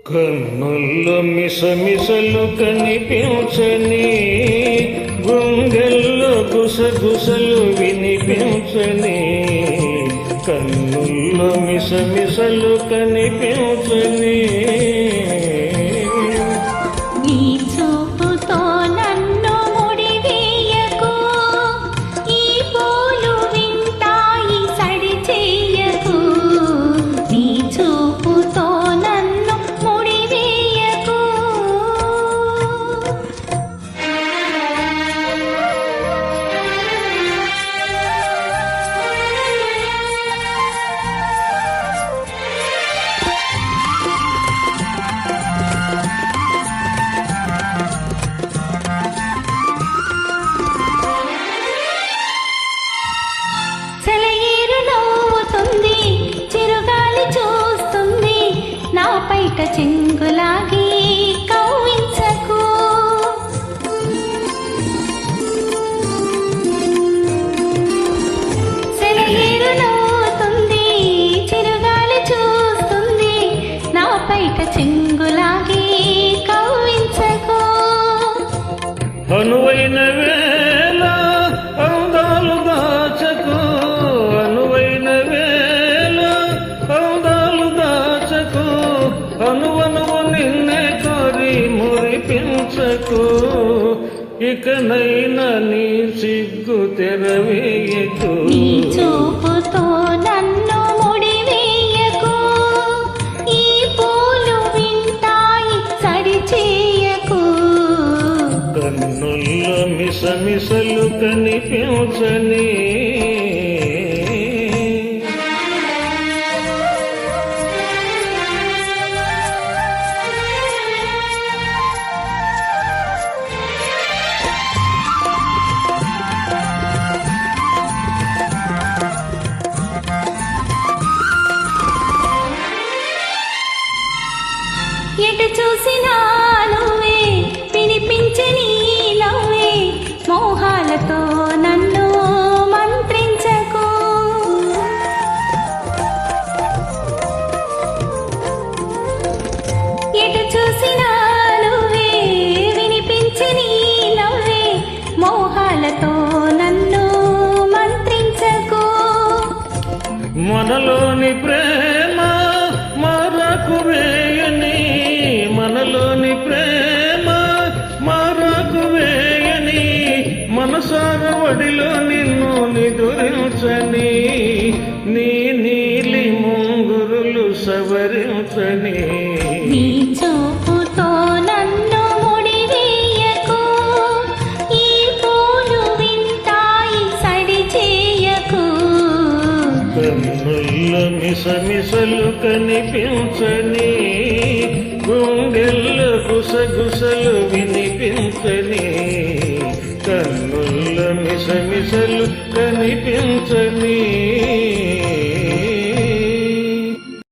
కన్నుల్లో మిసమిసలు కనిపించని, గుండెల్లో గుసగుసలు వినిపించని. కన్నుల్లో మిసమిసలు కనిపించని. చెంగులాగి కవ్వించకు, సెలయేరు నవ్వుతుంది, చిరుగాలి చూస్తుంది, నా పైట చెంగులాగి కవ్వించకు. అనువైన వేళ అందాలు దాచకు, అనువైన వేళ అందాలు దాచకు. అనువనువు నిన్నే కోరి మురిపించకు. ఇకనైనా నీ సిగ్గు తెరవేయకు. నీ చూపుతో నన్ను ముడివేయకు, ఈ పూలు వింటాయి సరిచేయకు. కన్నుల్లో మిసమిసలు కనిపించని. ఎటు చూసినా నువ్వే, వినిపించని నవ్వే, మోహాలతో నన్ను మంత్రించకు. ఎటు చూసినా నువ్వే, వినిపించని నవ్వే, మోహాలతో నన్ను మంత్రించకు. మనలోని ప్రేమ మారకు వేయని, మనలోని ప్రేమ మారకు వేయని. మనసార వడిలో నిన్ను నిదురించని, నీ నీలి ముంగురులు సవరించని. నీ చూపుతో నన్ను ముడివేయకు, ఈ పూలు వింటాయి సరిచేయకు. కన్నుల్లో మిసమిసలు కనిపించని, గుండెల్లో గుసగుసలు వినిపించని. కన్నుల్లో మిసమిసలు కనిపించని.